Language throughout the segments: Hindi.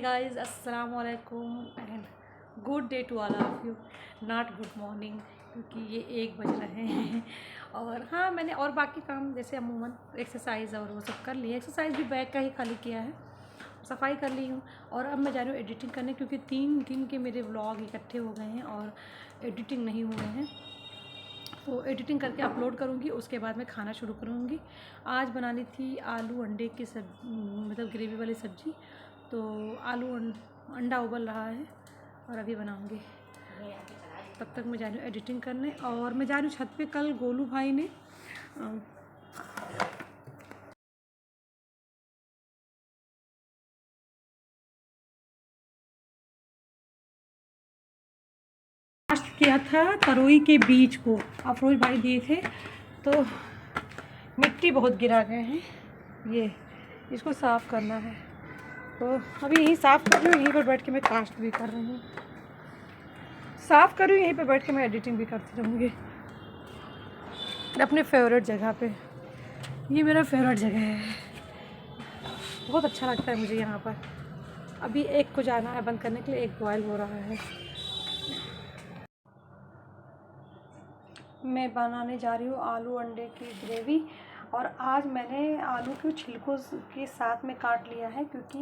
गाइस अस्सलाम वालेकुम and good day to all of you. Not good morning क्योंकि ये 1 बज रहे हैं। और हाँ, मैंने और बाकी काम जैसे अमूमन एक्सरसाइज और वो सब कर लिया। एक्सरसाइज भी बैग का ही खाली किया है, सफाई कर ली हूँ। और अब मैं जा रही हूँ एडिटिंग करने क्योंकि 3 दिन के मेरे व्लॉग इकट्ठे हो गए हैं और एडिटिंग नहीं हुए हैं। तो एडिटिंग करके अपलोड करूँगी, उसके बाद मैं खाना शुरू करूँगी। आज बनानी थी आलू अंडे की मतलब ग्रेवी वाली सब्ज़ी। तो अंडा उबल रहा है और अभी बनाऊँगी। तब तक मैं जा रही हूँ एडिटिंग करने और मैं जा रही हूँ छत पे। कल गोलू भाई ने किया था तरोई के बीज को, अफरोज भाई दिए थे। तो मिट्टी बहुत गिरा गए हैं, ये इसको साफ़ करना है। तो अभी यही साफ़ कर रही हूँ, यहीं पर बैठ के मैं कास्ट भी कर रही हूँ। साफ़ कर रही हूँ, यहीं पर बैठ के मैं एडिटिंग भी करती रहूँगी अपने फेवरेट जगह पे। ये मेरा फेवरेट जगह है, बहुत अच्छा लगता है मुझे यहाँ पर। अभी एक को जाना है बंद करने के लिए, एक बॉयल हो रहा है। मैं बनाने जा रही हूँ आलू अंडे की ग्रेवी। और आज मैंने आलू के छिलकों के साथ में काट लिया है क्योंकि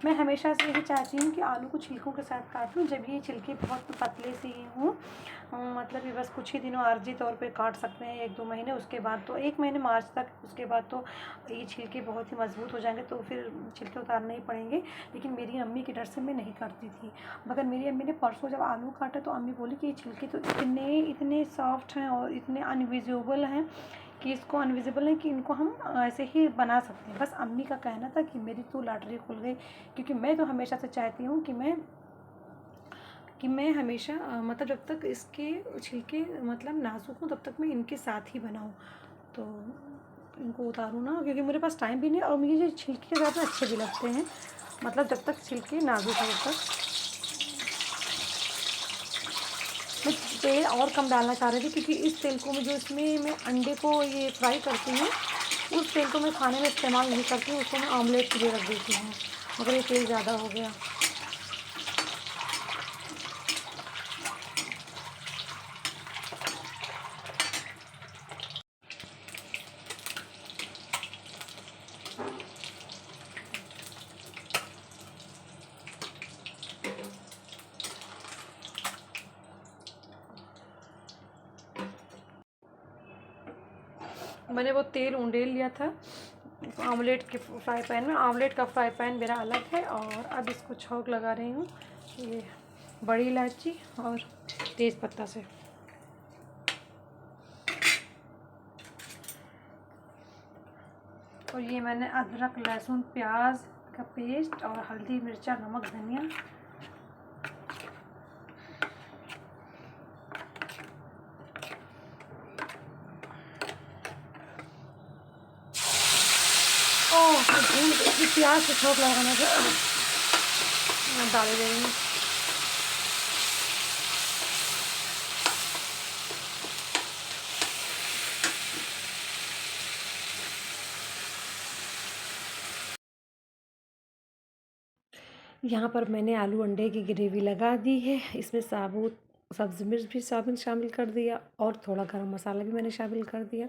मैं हमेशा से यही चाहती हूँ कि आलू को छिलकों के साथ काटूँ। जब ये छिलके बहुत पतले सी हों, मतलब ये बस कुछ ही दिनों आर्जी तौर पे काट सकते हैं, 1-2 महीने, उसके बाद तो 1 महीने मार्च तक, उसके बाद तो ये छिलके बहुत ही मजबूत हो जाएंगे, तो फिर छिलके उतारने ही पड़ेंगे। लेकिन मेरी अम्मी के डर से मैं नहीं करती थी। मगर मेरी अम्मी ने परसों जब आलू काटा तो अम्मी बोली कि ये छिलके तो इतने इतने सॉफ्ट हैं और इतने अनविजिबल हैं कि इसको अनविजिबल है कि इनको हम ऐसे ही बना सकते हैं। बस अम्मी का कहना था कि मेरी तो लॉटरी खुल गई, क्योंकि मैं तो हमेशा से चाहती हूँ कि मैं हमेशा मतलब जब तक इसके छिलके मतलब नाजुक हों तब तक मैं इनके साथ ही बनाऊँ। तो इनको उतारूँ ना, क्योंकि मेरे पास टाइम भी नहीं और मुझे जो छिलके के साथ अच्छे भी लगते हैं, मतलब जब तक छिलके नाजुक हो तब तक। मैं तेल और कम डालना चाह रही थी क्योंकि इस तेल को जो इसमें मैं अंडे को ये फ्राई करती हूँ, उस तेल को मैं खाने में इस्तेमाल नहीं करती हूँ, उसको मैं ऑमलेट के लिए रख देती हूँ। मगर ये तेल ज़्यादा हो गया। मैंने वो तेल उंडेल लिया था ऑमलेट के फ्राई पैन में। ऑमलेट का फ्राई पैन मेरा अलग है। और अब इसको छौंक लगा रही हूँ, ये बड़ी इलायची और तेज़ पत्ता से। और ये मैंने अदरक लहसुन प्याज का पेस्ट और हल्दी मिर्चा नमक धनिया। प्याज से छौंक लगाना डाल देंगे। यहाँ पर मैंने आलू अंडे की ग्रेवी लगा दी है। इसमें साबुत सब्ज़ी मिर्च भी शामिल कर दिया और थोड़ा गरम मसाला भी मैंने शामिल कर दिया।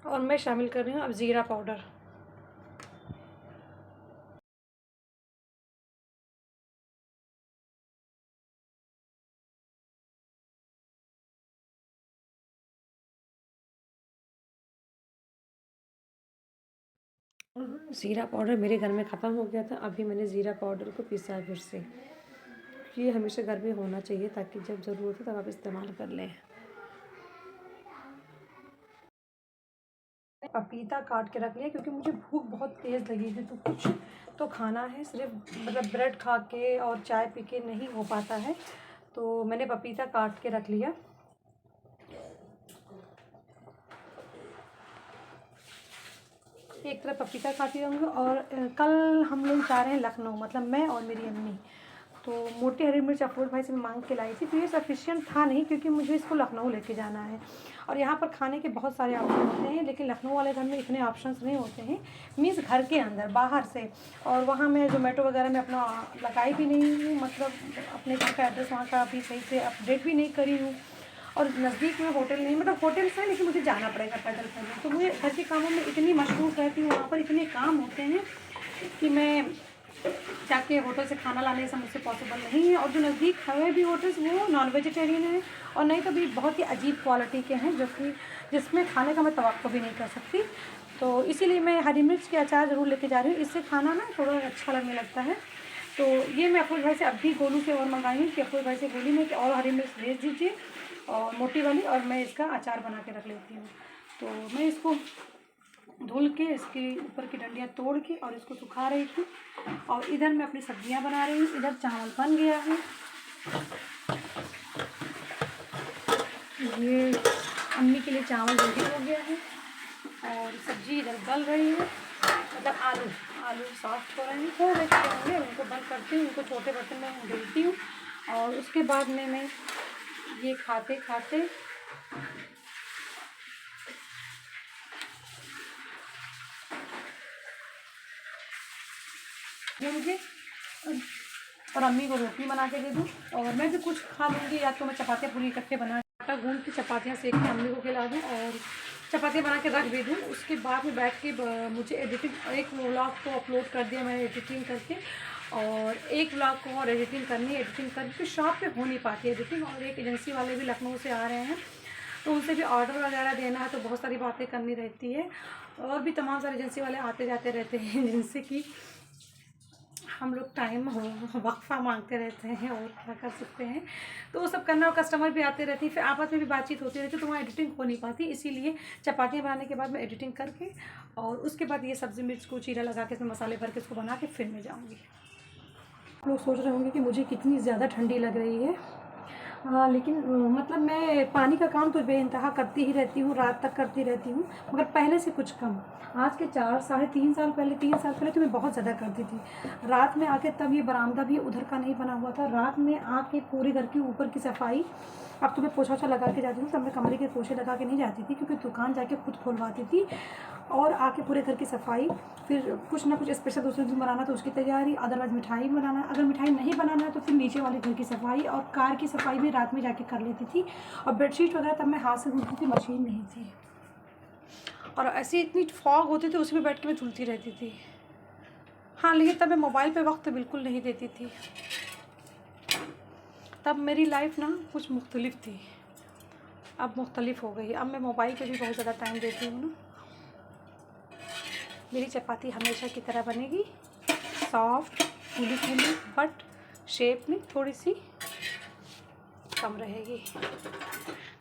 और मैं शामिल कर रही हूँ अब ज़ीरा पाउडर। ज़ीरा पाउडर मेरे घर में ख़त्म हो गया था, अभी मैंने ज़ीरा पाउडर को पीसा है फिर से। ये हमेशा घर में होना चाहिए ताकि जब ज़रूरत हो तब आप इस्तेमाल कर लें। पपीता काट के रख लिया क्योंकि मुझे भूख बहुत तेज़ लगी थी, तो कुछ तो खाना है। सिर्फ मतलब ब्रेड खा के और चाय पी के नहीं हो पाता है, तो मैंने पपीता काट के रख लिया। एक तरफ पपीता काटी होंगे। और कल हम लोग जा रहे हैं लखनऊ, मतलब मैं और मेरी अम्मी। तो मोटी हरी मिर्च अफरोज़ भाई से मैं मांग के लाई थी, तो ये सफिशिएंट था नहीं क्योंकि मुझे इसको लखनऊ लेके जाना है। और यहाँ पर खाने के बहुत सारे ऑप्शन होते हैं, लेकिन लखनऊ वाले घर में इतने ऑप्शंस नहीं होते हैं, मीन्स घर के अंदर, बाहर से। और वहाँ मैं ज़ोमेटो वगैरह में अपना लगाई भी नहीं हूँ, मतलब अपने घर का एड्रेस वहाँ का अभी सही से अपडेट भी नहीं करी हूँ। और नज़दीक में होटल नहीं, मतलब होटल्स हैं लेकिन मुझे जाना पड़ेगा पैदल पैदल। तो मुझे घर के कामों में इतनी मशरूफ़ रहती हूँ, वहाँ पर इतने काम होते हैं कि मैं जाके होटल से खाना लाने से मुझसे पॉसिबल नहीं है। और जो नज़दीक है भी होटल्स, वो नॉन वेजिटेरियन है और नहीं तो भी बहुत ही अजीब क्वालिटी के हैं, जो कि जिसमें खाने का मैं तवक्को भी नहीं कर सकती। तो इसीलिए मैं हरी मिर्च के अचार ज़रूर लेके जा रही हूँ, इससे खाना ना थोड़ा अच्छा लगने लगता है। तो ये मैं अफरोज़ भाई से अब भी गोलू से और मंगाई हूँ कि अफरोज़ भाई से बोली मैं कि और हरी मिर्च भेज दीजिए और मोटी वाली, और मैं इसका अचार बना के रख लेती हूँ। तो मैं इसको धुल के इसके ऊपर की डंडियाँ तोड़ के और इसको सुखा रही थी। और इधर मैं अपनी सब्जियां बना रही हूँ। इधर चावल बन गया है, ये अम्मी के लिए चावल रेडी हो गया है। और सब्जी इधर गल रही है, मतलब आलू सॉफ्ट हो रहे हैं, थोड़े से होंगे, उनको बंद करती हूँ, उनको छोटे बर्तन में डालती हूँ। और उसके बाद में मैं ये खाते खाते मुझे और अम्मी को रोटी बना के दे दूँ और मैं भी कुछ खा लूँगी, या तो मैं चपातियाँ पूरी इकट्ठे बना आटा गूँध के चपातियाँ सेक के अम्मी को खिला दूँ और चपातियाँ बना के रख भी दूँ। उसके बाद में बैठ के मुझे एडिटिंग, एक व्लॉग को अपलोड कर दिया मैंने एडिटिंग करके, और एक व्लॉग को और एडिटिंग करनी है। एडिटिंग करके शॉप पे हो नहीं पाती एडिटिंग, और एक एजेंसी वाले भी लखनऊ से आ रहे हैं तो उनसे भी ऑर्डर वगैरह देना है, तो बहुत सारी बातें करनी रहती है। और भी तमाम सारे एजेंसी वाले आते जाते रहते हैं, जिनसे कि हम लोग टाइम वक्फा मांगते रहते हैं, और क्या कर सकते हैं। तो वो सब करना, और कस्टमर भी आते रहती है, फिर आपस में भी बातचीत होती रहती है, तो वहाँ एडिटिंग हो नहीं पाती। इसीलिए चपातियाँ बनाने के बाद मैं एडिटिंग करके और उसके बाद ये सब्ज़ी मिर्च को चीरा लगा के इसमें मसाले भर के इसको बना के फिर मैं जाऊँगी। आप लोग सोच रहे होंगे कि मुझे कितनी ज़्यादा ठंडी लग रही है। लेकिन मतलब मैं पानी का काम तो बेइंतहा करती ही रहती हूँ, रात तक करती रहती हूँ, मगर पहले से कुछ कम। आज के 3 साल पहले तो मैं बहुत ज़्यादा करती थी। रात में आके तब ये बरामदा भी उधर का नहीं बना हुआ था, रात में आके पूरे घर के ऊपर की सफाई। अब तो मैं पोछा वोछा लगा के जाती हूँ, तब मैं कमरे के पोछे लगा के नहीं जाती थी क्योंकि दुकान जाके खुद खुलवाती थी। और आके पूरे घर की सफाई, फिर कुछ ना कुछ स्पेशल दूसरे दिन बनाना तो उसकी तैयारी, अदरवाइज़ मिठाई बनाना, अगर मिठाई नहीं बनाना है तो फिर नीचे वाले घर की सफाई, और कार की सफाई भी रात में जाके कर लेती थी। और बेडशीट वगैरह तब मैं हाथ से धुलती थी, मशीन नहीं थी, और ऐसी इतनी फॉग होती थी उसमें बैठ के मैं धुलती रहती थी। हाँ, लेकिन तब मैं मोबाइल पे वक्त बिल्कुल नहीं देती थी, तब मेरी लाइफ ना कुछ मुख्तलिफ थी। अब मुख्तलिफ हो गई, अब मैं मोबाइल पे भी बहुत ज़्यादा टाइम देती हूँ ना। मेरी चपाती हमेशा की तरह बनेगी, सॉफ्ट, फूली फूली, बट शेप में थोड़ी सी कम रहेगी।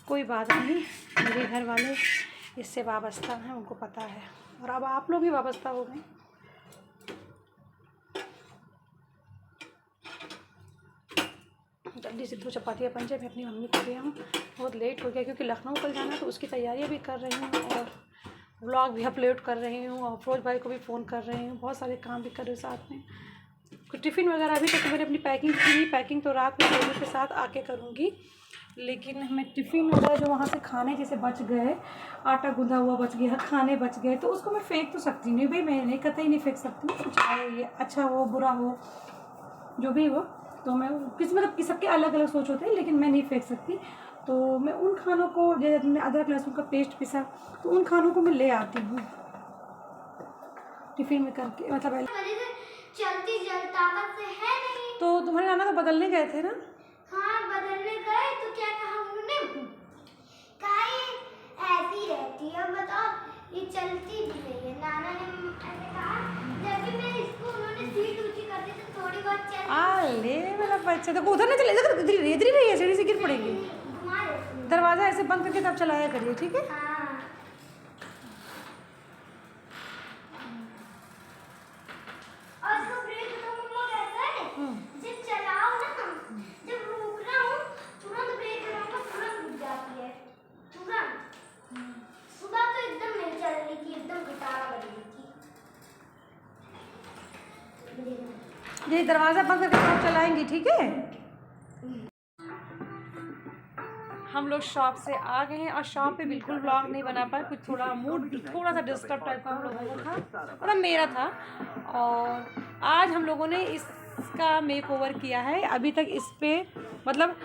कोई बात नहीं, मेरे घर वाले इससे वाबस्ता हैं, उनको पता है, और अब आप लोग भी वाबस्ता हो गए। जल्दी से 2 चपातियाँ बन जाए, मैं अपनी मम्मी को दिया हूँ, बहुत लेट हो गया क्योंकि लखनऊ कल जाना तो उसकी तैयारियाँ भी कर रही हूँ, और व्लॉग भी अपलोड कर रही हूँ, और अफरोज़ भाई को भी फ़ोन कर रही हूँ, बहुत सारे काम भी कर रही हूँ साथ में। कुछ टिफ़िन वगैरह अभी तक तो मैंने अपनी पैकिंग की, पैकिंग तो रात में लोगों के साथ आके करूँगी, लेकिन मैं टिफ़िन वगैरह जो वहाँ से खाने जैसे बच गए, आटा गूँधा हुआ बच गया, खाने बच गए, तो उसको मैं फेंक तो सकती नहीं भाई, मैं नहीं, कतई नहीं फेंक सकती, चाहे ये अच्छा हो बुरा हो जो भी हो। तो मैं किस मतलब कि सबके अलग अलग सोच होते हैं, लेकिन मैं नहीं फेंक सकती। तो मैं उन खानों को, जैसे हमने अदरक लहसुन का पेस्ट पिसा, तो उन खानों को मैं ले आती हूँ टिफ़िन में करके, मतलब चलती ताकत से है नहीं। तो तुम्हारे नाना तो बदलने गए थे ना? हाँ, बदलने गए तो क्या कहा उन्होंने? कहा ये ऐसी रहती है, बताओ ये चलती भी नहीं है। नाना ने ऐसे कहा, जबकि मैं इसको उन्होंने सीट ऊंची कर दी तो थोड़ी बहुत चल। ले मेरा बच्चा, देखो उधर ना चले, इधर इधर नहीं है, सीढ़ी से गिर पड़ेंगे। दरवाज़ा ऐसे बंद करके तब चलाया करिए, ठीक है? हाँ। और इसको ब्रेक तो मम्मा कहता है, जब चलाओ ना, जब रुक रहा हूँ तुरंत ब्रेक लगाऊंगा, तुरंत रुक जाती है, तुरंत। सुबह तो एकदम नहीं चल रही थी, एकदम गिटार बज रही थी। ये दरवाज़ा बंद करके आप चलाएंगी, ठीक है? हम लोग शॉप से आ गए हैं और शॉप पे बिल्कुल व्लॉग नहीं बना पाए, कुछ थोड़ा मूड थोड़ा सा डिस्टर्ब टाइप का हम लोगों का था, मतलब मेरा था। और आज हम लोगों ने इसका मेक ओवर किया है। अभी तक इस पे मतलब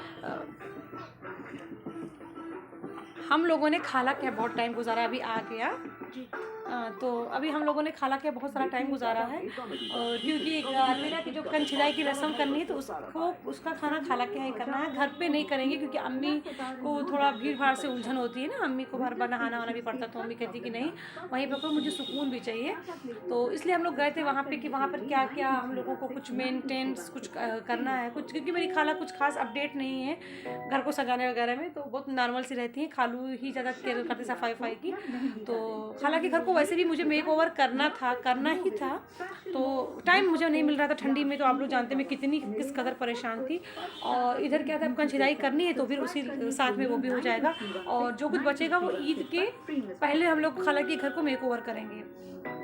हम लोगों ने खाला के बहुत टाइम गुजारा, अभी आ गया तो अभी हम लोगों ने खाला के बहुत सारा टाइम गुजारा है। और क्योंकि अलमीरा की जो कंछिदाई की रस्म करनी है तो उसका खाना खाला के यहाँ ही करना है, घर पे नहीं करेंगे क्योंकि अम्मी को थोड़ा भीड़ भाड़ से उलझन होती है ना, अम्मी को बार बार नहाना वाना भी पड़ता, तो अम्मी कहती कि नहीं वहीं पर मुझे सुकून भी चाहिए। तो इसलिए हम लोग गए थे वहाँ पे कि वहाँ पर क्या क्या हम लोगों को कुछ मेंटेनेंस कुछ करना है कुछ, क्योंकि मेरी खाला कुछ खास अपडेट नहीं है घर को सजाने वगैरह में, तो बहुत नॉर्मल सी रहती है, खालू ही ज़्यादा केयर करती सफाई वफाई की। तो खाला के घर को वैसे भी मुझे मेक ओवर करना ही था, तो टाइम मुझे नहीं मिल रहा था ठंडी में, तो आप लोग जानते हैं मैं किस कदर परेशान थी। और इधर क्या था, कंछिदाई करनी है तो फिर उसी साथ में वो भी हो जाएगा, और जो कुछ बचेगा वो ईद के पहले हम लोग खाला के घर को मेक ओवर करेंगे।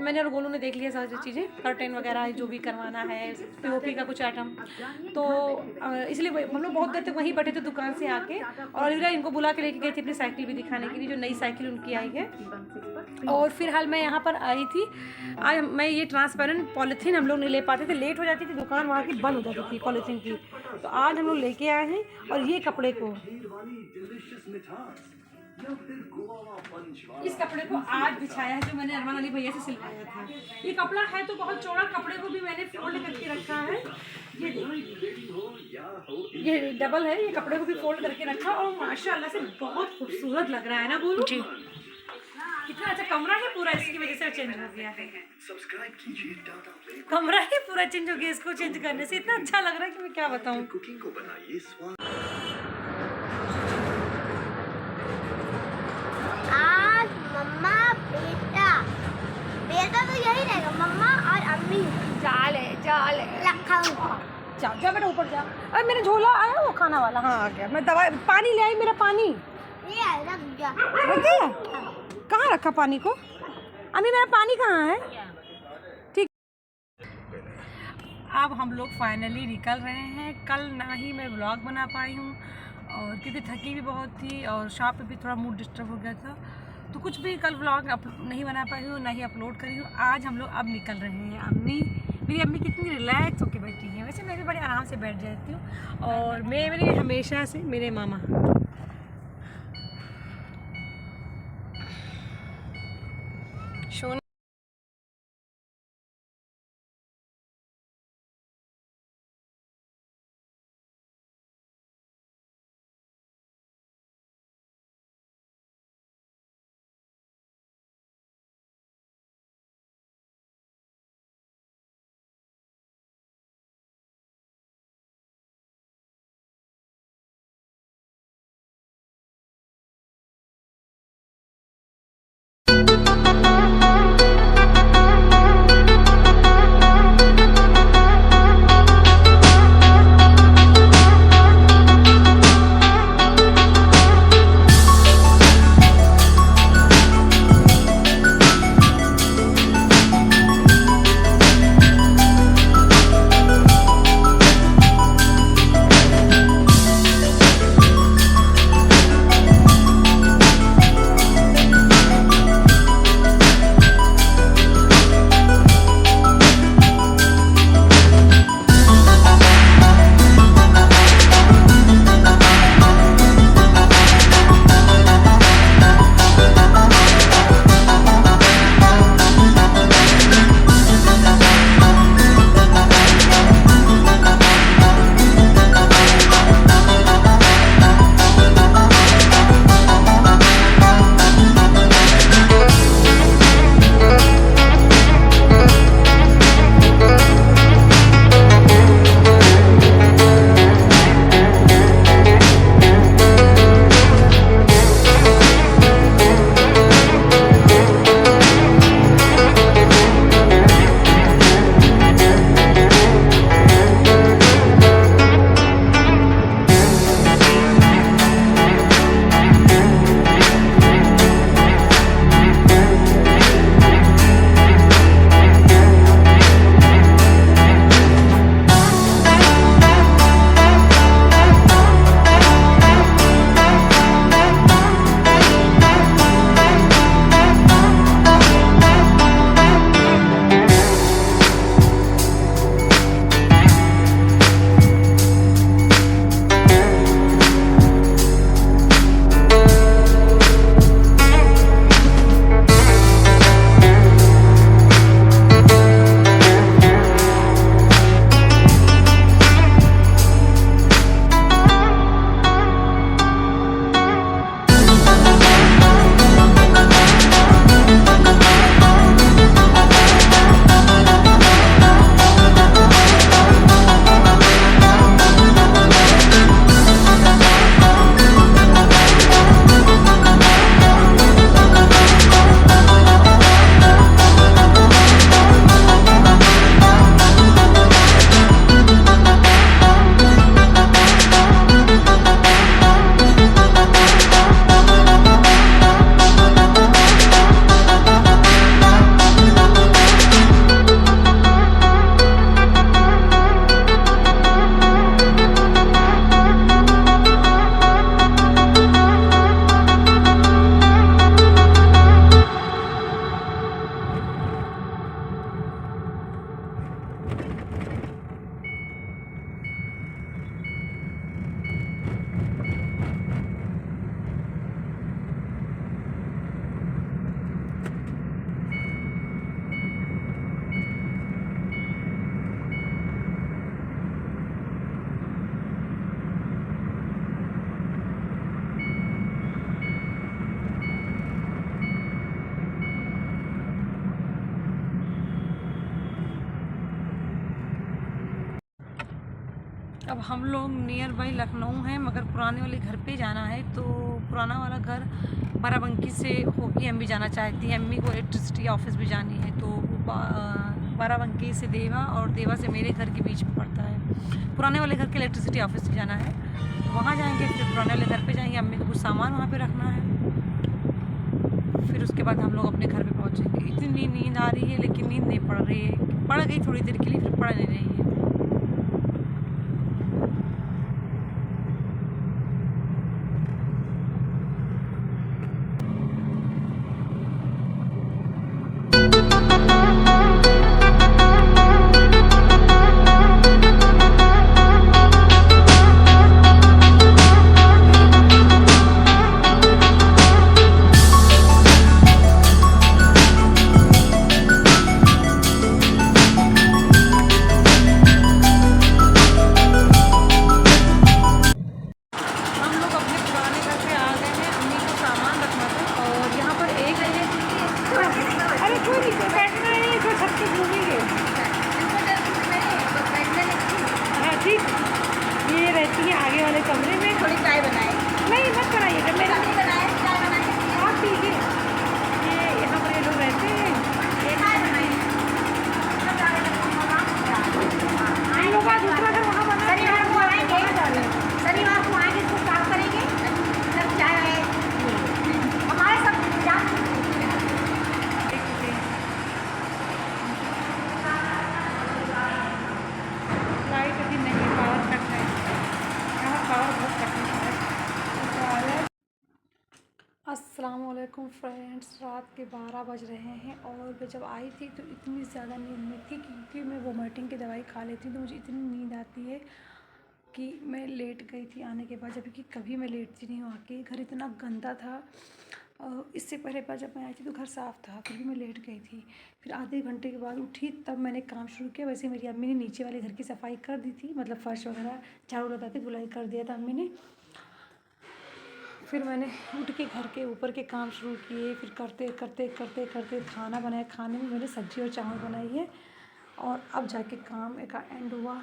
मैंने और गोलू ने देख लिया सारी चीज़ें, कर्टेन वगैरह जो भी करवाना है, पीओपी का कुछ आइटम, तो इसलिए हम लोग बहुत देर तक वहीं बैठे थे दुकान से आके। और अलवीरा इनको बुला के लेके गई थी अपनी साइकिल भी दिखाने के लिए, जो नई साइकिल उनकी आई है। और फिलहाल मैं यहाँ पर आई थी, आज मैं ये ट्रांसपेरेंट पॉलीथीन हम लोग नहीं ले पाते थे, लेट हो जाती थी दुकान वहाँ की बंद हो जाती थी पॉलीथीन की, तो आज हम लोग लेके आए हैं। और ये कपड़े को, इस कपड़े को आज बिछाया है जो मैंने अरमान अली भैया से सिलवाया था। ये कपड़ा है तो बहुत चौड़ा, कपड़े को भी मैंने फोल्ड करके रखा है, ये डबल है, ये कपड़े को भी फोल्ड करके रखा और माशाल्लाह से बहुत खूबसूरत लग रहा है ना बोलू जी। कितना अच्छा कमरा है पूरा, इसकी वजह से चेंज हो गया है, कमरा ही पूरा चेंज हो गया इसको चेंज करने से, इतना अच्छा लग रहा है कि मैं क्या बताऊं। आज मम्मा बेटा तो यही रहेगा, मम्मा और अम्मी जाल रखा हुआ। जा बेटा ऊपर जा। अरे मेरा झोला आया वो खाना वाला, हाँ आ गया। मैं दवाई पानी ले आई, मेरा पानी ये आएगा भैया, कहाँ रखा पानी को? अम्मी मेरा पानी कहाँ है? ठीक, अब हम लोग फाइनली निकल रहे हैं। कल ना ही मैं व्लॉग बना पाई हूँ और क्योंकि थकी भी बहुत थी और शॉप पे भी थोड़ा मूड डिस्टर्ब हो गया था, तो कुछ भी कल व्लॉग नहीं बना पाई हूँ, ना ही अपलोड करी हूँ। आज हम लोग अब निकल रहे हैं। मेरी अम्मी कितनी रिलैक्स होकर बैठी है, वैसे मैं भी बड़े आराम से बैठ जाती हूँ। और मेरे हमेशा से मेरे मामा शोन अब हम लोग नियर बाई लखनऊ हैं, मगर पुराने वाले घर पे जाना है। तो पुराना वाला घर बाराबंकी से होके अम्मी जाना चाहती है। अम्मी को इलेक्ट्रिसिटी ऑफिस भी जानी है, तो बाराबंकी से देवा और देवा से मेरे घर के बीच में पड़ता है। पुराने वाले घर के इलेक्ट्रिसिटी ऑफिस से जाना है, तो वहाँ जाएंगे। फिर पुराने वाले घर पे जाएंगे, अम्मी को कुछ सामान वहाँ पे रखना है। फिर उसके बाद हम लोग अपने घर पे पहुँचेंगे। इतनी नींद आ रही है, लेकिन नींद नहीं पड़ रही है। पड़ गई थोड़ी देर के लिए, फिर पड़ नहीं रही है। हम लोग अपने पुराने घर पे आ गए हैं। अम्मी को सामान रखना था, और यहाँ पर एक अरे कोई नहीं, बैठना है जो छत पे घूमेंगे। हाँ ठीक, ये रहती है आगे वाले कमरे में। थोड़ी चाय बनाए, नहीं मत कराइएगा, मेरा बनाए चाय बनाए, आप पीजिए। ये यहाँ पर ये लोग रहते हैं। ये चाय बनाए। हम लोग का दूसरा घर वहाँ बना है, शनिवार को आएंगे, वहाँ जा रहे हैं। शनिवार को आएंगे, इसको साफ करेंगे, सब चाय हमारे सब जान। लाइट अभी नहीं, पावर कट है यहाँ, पावर बहुत कट है। अस्सलाम वालेकुम फ्रेंड्स, रात के 12 बज रहे हैं, और मैं जब आई थी तो इतनी ज़्यादा नींद में थी, क्योंकि मैं वोमिटिंग की दवाई खा लेती हूँ, तो मुझे इतनी नींद आती है कि मैं लेट गई थी आने के बाद। जबकि कभी मैं लेटती नहीं हूँ आके, घर इतना गंदा था। और इससे पहले बार जब मैं आई थी तो घर साफ़ था, फिर भी मैं लेट गई थी। फिर आधे घंटे के बाद उठी, तब मैंने काम शुरू किया। वैसे मेरी अम्मी ने नीचे वाले घर की सफाई कर दी थी, मतलब फर्श वगैरह झाड़ू लगा के धुलाई कर दिया था अम्मी ने। फिर मैंने उठ के घर के ऊपर के काम शुरू किए। फिर करते करते करते करते खाना बनाया। खाने में मैंने सब्ज़ी और चावल बनाई है, और अब जाके काम एक एंड हुआ,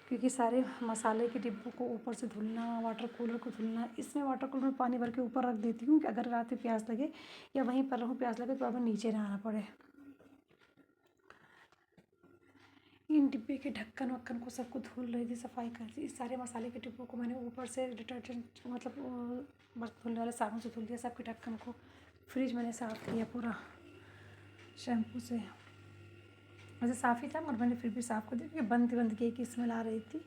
क्योंकि सारे मसाले के डिब्बों को ऊपर से धुलना, वाटर कूलर को धुलना। इसमें वाटर कूलर में पानी भर के ऊपर रख देती हूँ कि अगर रात में प्यास लगे या वहीं पर रहूँ प्यास लगे तो अब नीचे ना आना पड़े। इन डिब्बे के ढक्कन वक्कन को सबको धुल रही थी, सफाई कर रही थी। इस सारे मसाले के डिब्बों को मैंने ऊपर से डिटर्जेंट, मतलब बस धुलने वाले साबुन से धुल दिया। सबके ढक्कन को फ्रिज मैंने साफ़ किया पूरा शैम्पू से। वैसे साफ़ ही था, मगर मैंने फिर भी साफ़ कर दिया, क्योंकि बंद की एक स्मेल आ रही थी।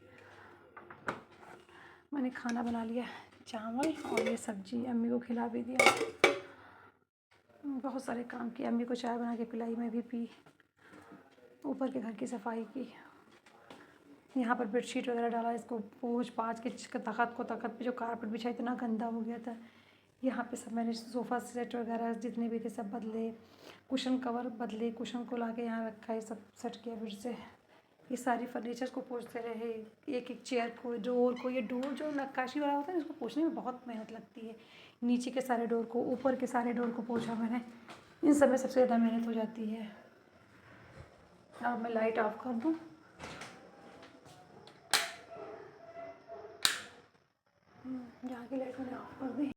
मैंने खाना बना लिया, चावल और ये सब्ज़ी, अम्मी को खिला भी दिया। बहुत सारे काम किए, अम्मी को चाय बना के पिलाई, मैं भी पी। ऊपर के घर की सफाई की, यहाँ पर बेडशीट वगैरह डाला, इसको पोंछ पाँच के तख़त पे जो कारपेट बिछा इतना गंदा हो गया था। यहाँ पे सब मैंने सोफ़ा सेट वगैरह जितने भी थे सब बदले, कुशन कवर बदले, कुशन को लाके यहाँ रखा है, सब सेट किया फिर से। ये सारी फर्नीचर को पोंछते रहे, एक एक चेयर को, डोर को। ये डोर जो नक्काशी वाला होता है इसको पोंछने में बहुत मेहनत लगती है। नीचे के सारे डोर को, ऊपर के सारे डोर को पोंछा मैंने। इन सब में सबसे ज़्यादा मेहनत हो जाती है। अब मैं लाइट ऑफ कर दूँ। यहाँ की लाइट मैंने ऑफ कर दी।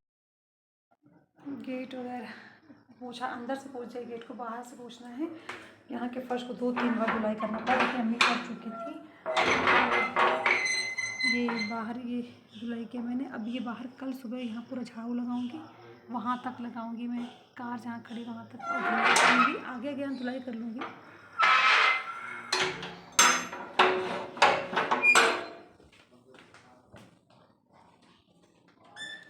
गेट वगैरह पोंछा, अंदर से पोंछ जाए, गेट को बाहर से पोंछना है। यहाँ के फर्श को 2-3 बार धुलाई करना पड़ा, क्योंकि अम्मी कर चुकी थी। ये बाहर ये धुलाई किया मैंने। अब ये बाहर कल सुबह यहाँ पूरा झाड़ू लगाऊंगी, वहाँ तक लगाऊंगी मैं, कार जहाँ खड़ी वहाँ तक, और धुलाई करूँगी। आगे आगे हम धुलाई कर लूँगी।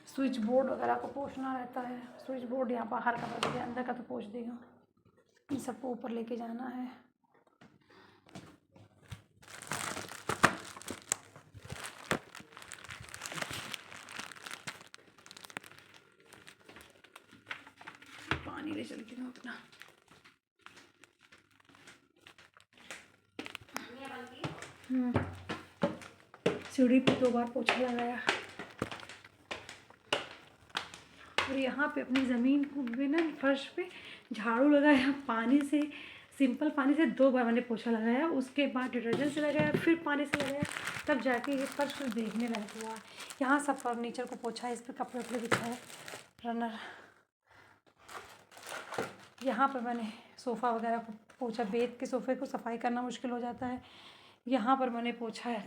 स्विच बोर्ड वगैरह को पोंछना रहता है। स्विच बोर्ड यहाँ बाहर का बच गया, अंदर का तो पोंछ देगा। इन सबको ऊपर लेके जाना है। पानी ले चलती हूँ अपना। सीढ़ी पे 2 बार पोछा लगाया, और यहाँ पे अपनी ज़मीन को भी ना फर्श पे झाड़ू लगाया, पानी से सिंपल पानी से 2 बार मैंने पोछा लगाया, उसके बाद डिटर्जेंट से लगाया, फिर पानी से लगाया, तब जाके ये फर्श कुछ देखने लायक हुआ। यहाँ सब फर्नीचर को पोछा है, इस पर कपड़े वपड़े बिछाए, रनर। यहाँ पर मैंने सोफ़ा वगैरह को पोछा, बेड के सोफ़े को सफाई करना मुश्किल हो जाता है। यहाँ पर मैंने पोछा है,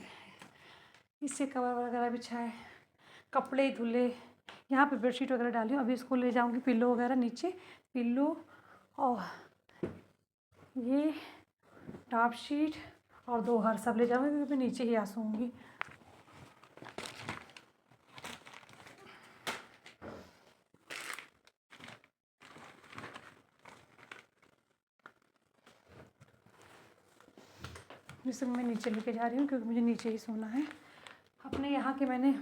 इससे कवर वगैरह बिछाए, कपड़े धुले, यहाँ पे बेडशीट वगैरह डाली हूँ। अभी इसको ले जाऊँगी पिल्लो वगैरह नीचे, पिल्लो और ये टॉप शीट और 2 हर सब ले जाऊँगी, क्योंकि मैं नीचे ही आ सोऊंगी। ये सब मैं नीचे लेके जा रही हूँ, क्योंकि मुझे नीचे ही सोना है। अपने यहाँ के मैंने